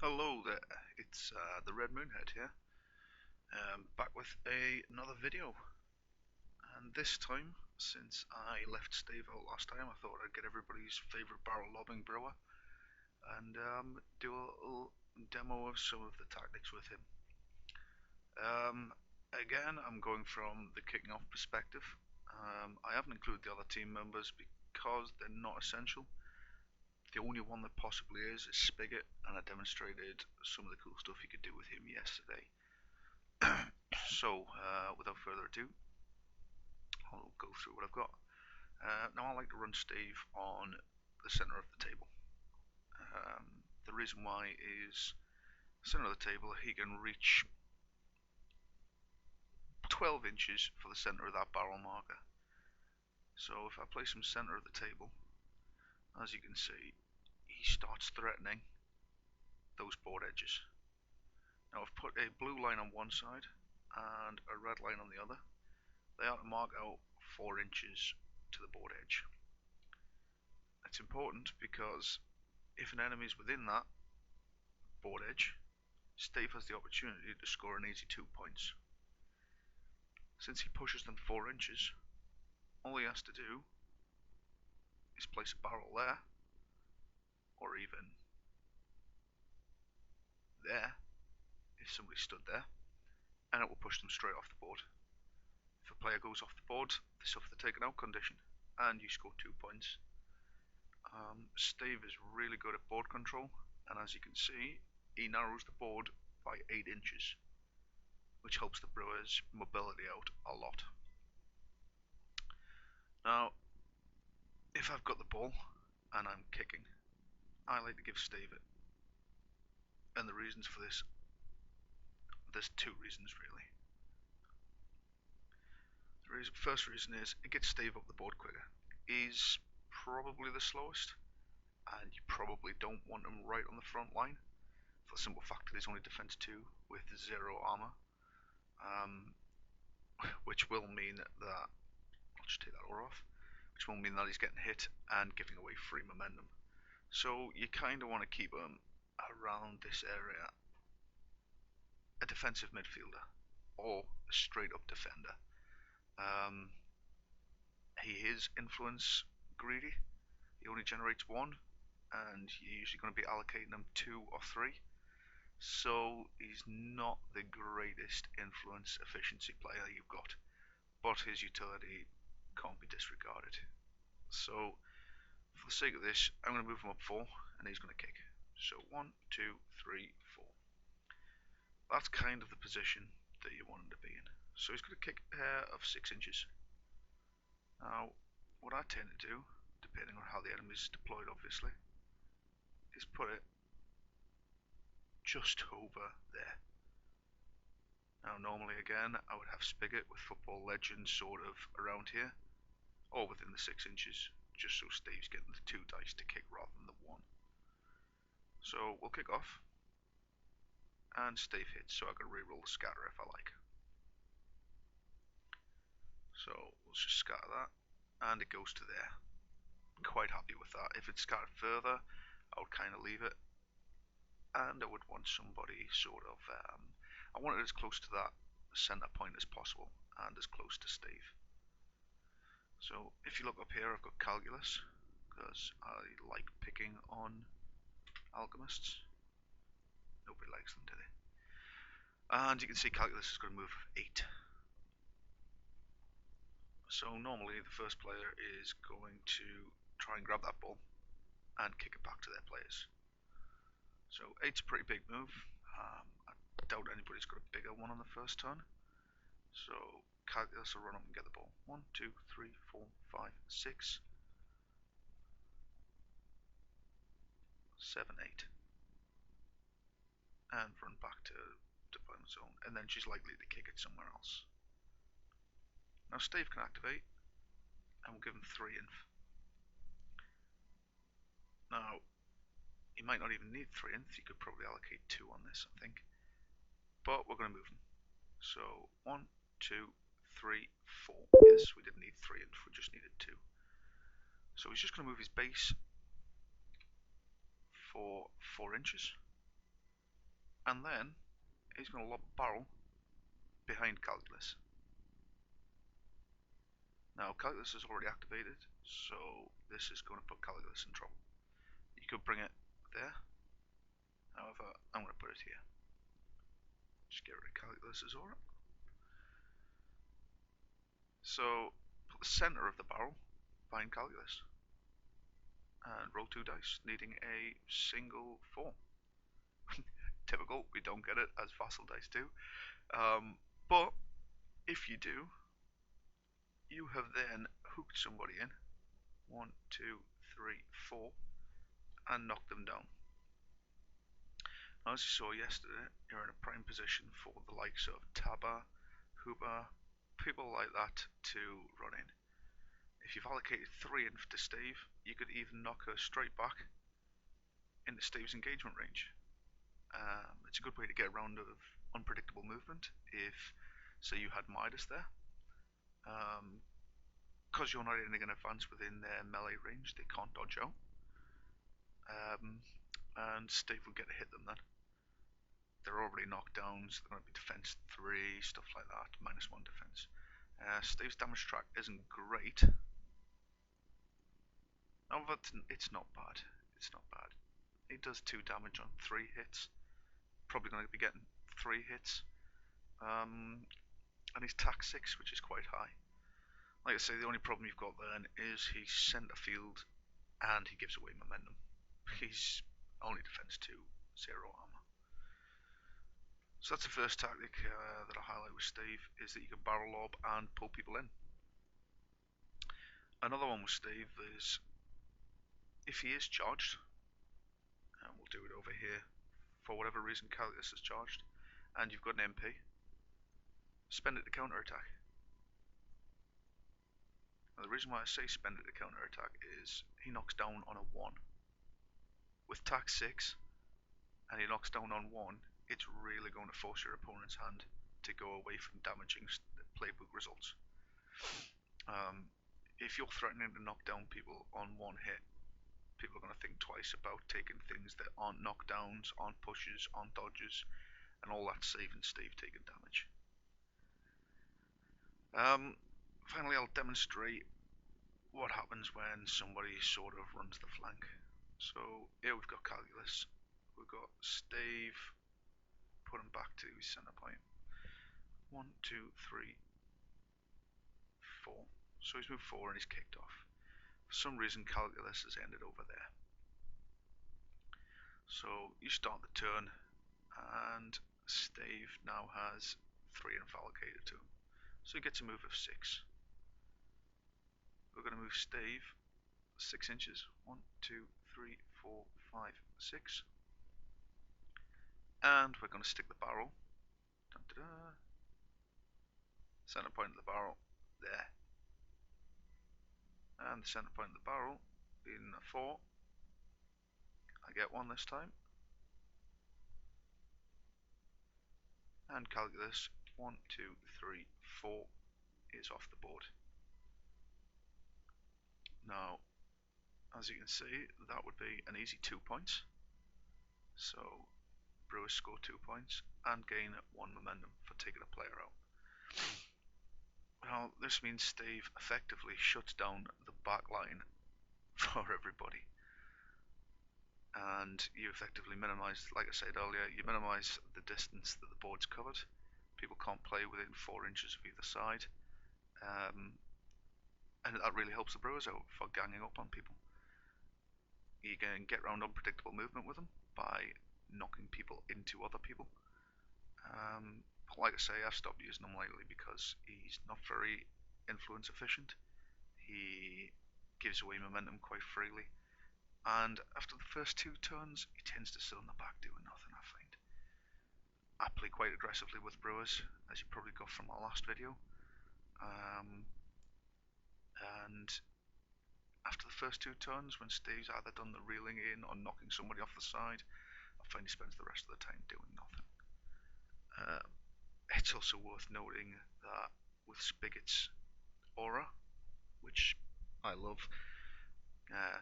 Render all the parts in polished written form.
Hello there, it's the Red Moonhead here, back with another video. And this time, since I left Stave out last time, I thought I'd get everybody's favourite barrel lobbing brewer and do a little demo of some of the tactics with him. Again, I'm going from the kicking off perspective. I haven't included the other team members because they're not essential. The only one that possibly is Spigot, and I demonstrated some of the cool stuff you could do with him yesterday. So, without further ado, I'll go through what I've got. Now, I like to run Stave on the centre of the table. The reason why is centre of the table, he can reach 12 inches for the centre of that barrel marker. So if I place him centre of the table, as you can see, he starts threatening those board edges. Now I've put a blue line on one side and a red line on the other. They are to mark out 4 inches to the board edge. It's important because if an enemy is within that board edge, Stave has the opportunity to score an easy 2 points. Since he pushes them 4 inches, all he has to do is place a barrel there, or even there, if somebody stood there, and it will push them straight off the board. If a player goes off the board, they suffer the taken out condition, and you score 2 points. Stave is really good at board control, and as you can see, he narrows the board by 8 inches, which helps the brewer's mobility out a lot. Now, if I've got the ball and I'm kicking, I like to give Stave it. And the reasons for this, there's 2 reasons really. The first reason is it gets Stave up the board quicker. He's probably the slowest, and you probably don't want him right on the front line, for the simple fact that he's only defense 2 with 0 armor, which will mean that, I'll just take that ore off, which will mean that he's getting hit and giving away free momentum. So you kind of want to keep him around this area, a defensive midfielder or a straight up defender. He is influence greedy. He only generates 1, and you're usually going to be allocating him 2 or 3. So he's not the greatest influence efficiency player you've got, but his utility can't be disregarded. So for the sake of this, I'm going to move him up 4, and he's going to kick. So 1, 2, 3, 4. That's kind of the position that you want him to be in. So he's going to kick a pair of 6 inches. Now, what I tend to do, depending on how the enemy is deployed obviously, is put it just over there. Now normally again, I would have Spigot with Football Legends sort of around here, or within the 6 inches, just so Steve's getting the 2 dice to kick rather than the 1. So we'll kick off, and Steve hits, so I can reroll the scatter if I like. So we'll just scatter that, and it goes to there. I'm quite happy with that. If it's scattered further, I would kind of leave it, and I would want somebody sort of, I want it as close to that center point as possible, and as close to Steve. So if you look up here, I've got Calculus, because I like picking on alchemists. Nobody likes them, do they? And you can see Calculus is going to move 8. So normally the first player is going to try and grab that ball and kick it back to their players. So 8's a pretty big move. I doubt anybody's got a bigger one on the first turn. So Calculus will run up and get the ball. 1, 2, 3, 4, 5, 6, 7, 8. And run back to deployment zone. And then she's likely to kick it somewhere else. Now Stave can activate, and we'll give him 3 inf. Now, he might not even need 3 inf, you could probably allocate 2 on this, I think. But we're going to move him. So, 1, 2, 3, 4. Yes, we didn't need 3 inf, we just needed 2. So he's just going to move his base for 4 inches. and then he's going to lob a barrel behind Calculus. Now Calculus is already activated, so this is going to put Calculus in trouble. You could bring it there, however I'm going to put it here. Just get rid of Calculus's aura. So put the center of the barrel behind Calculus and roll 2 dice, needing a single 4. Typical, we don't get it as vassal dice do. But if you do, you have then hooked somebody in. 1, 2, 3, 4, and knocked them down. Now, as you saw yesterday, you're in a prime position for the likes of Taba, Huba, people like that to run in. If you've allocated 3 in to Stave, you could even knock her straight back into Stave's engagement range. It's a good way to get around of unpredictable movement if, say, you had Midas there. Because you're not going to advance within their melee range, they can't dodge out. And Stave will get to hit them then. They're already knocked down, so they're going to be defense 3, stuff like that, -1 defense. Stave's damage track isn't great. No, but it's not bad. It's not bad. He does 2 damage on 3 hits. Probably going to be getting 3 hits. And he's tax 6, which is quite high. Like I say, the only problem you've got then is he's center field and he gives away momentum. He's only defense 2, 0 armor. So that's the first tactic that I highlight with Stave, is that you can barrel lob and pull people in. Another one with Stave is, if he is charged, and we'll do it over here, for whatever reason Calculus is charged, and you've got an MP, spend it to counter attack. Now the reason why I say spend it to counter attack is he knocks down on a 1. With tax 6, and he knocks down on 1, it's really going to force your opponent's hand to go away from damaging playbook results. If you're threatening to knock down people on 1 hit, people are going to think twice about taking things that aren't knockdowns, aren't pushes, aren't dodges, and all that saving Stave taking damage. Finally, I'll demonstrate what happens when somebody sort of runs the flank. So here we've got Calculus, we've got Stave, put him back to his center point. 1, 2, 3, 4. So he's moved 4 and he's kicked off. For some reason Calculus has ended over there. So you start the turn and Stave now has 3 inf allocated to him. So he gets a move of 6. We're going to move Stave 6 inches. 1, 2, 3, 4, 5, 6. And we're going to stick the barrel. Dun, dun, dun. Center point of the barrel there. And the center point of the barrel in a 4. I get 1 this time. And Calculus 1, 2, 3, 4 is off the board. Now, as you can see, that would be an easy 2 points. So Brewers score 2 points and gain 1 momentum for taking a player out. Well, this means Stave effectively shuts down the back line for everybody. And you effectively minimize, like I said earlier, you minimize the distance that the board's covered. People can't play within 4 inches of either side. And that really helps the Brewers out for ganging up on people. You can get around unpredictable movement with them by knocking people into other people. Like I say, I've stopped using him lately because he's not very influence efficient. He gives away momentum quite freely. And after the first 2 turns, he tends to sit on the back doing nothing, I find. I play quite aggressively with Brewers, as you probably got from my last video. And after the first 2 turns, when Steve's either done the reeling in or knocking somebody off the side, I find he spends the rest of the time doing nothing. It's also worth noting that with Spigot's aura, which I love,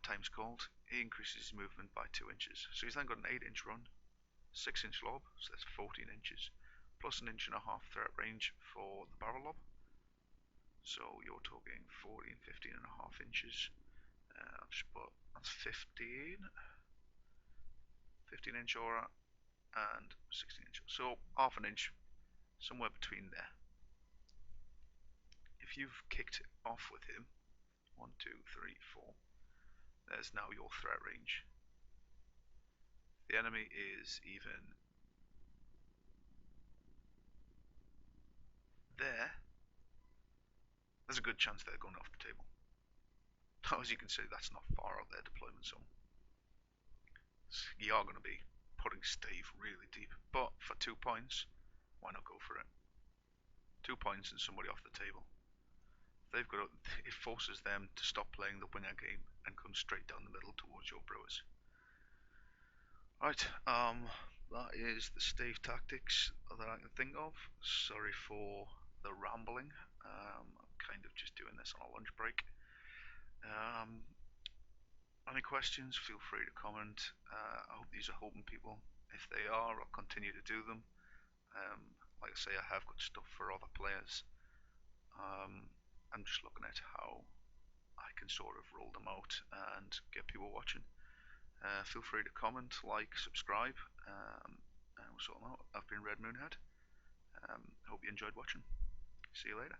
times called, he increases his movement by 2 inches. So he's then got an 8-inch run, 6-inch lob, so that's 14 inches, plus an inch and a half threat range for the barrel lob. So you're talking 14, 15 and a half inches. That's 15 inch aura and 16 inch. So half an inch, somewhere between there. If you've kicked off with him, 1, 2, 3, 4, there's now your threat range. The enemy is even there's a good chance they're going off the table. As you can see, that's not far out their deployment zone. You are going to be putting Stave really deep, but for 2 points, why not go for it? 2 points and somebody off the table. They've got it forces them to stop playing the winger game and come straight down the middle towards your brewers. Right, that is the Stave tactics that I can think of. Sorry for the rambling. I'm kind of just doing this on a lunch break. Any questions, feel free to comment. I hope these are helping people. If they are, I'll continue to do them. Like I say, I have got stuff for other players. I'm just looking at how I can sort of roll them out and get people watching. Feel free to comment, like, subscribe, and we'll sort them out. I've been Red Moonhead. Hope you enjoyed watching. See you later.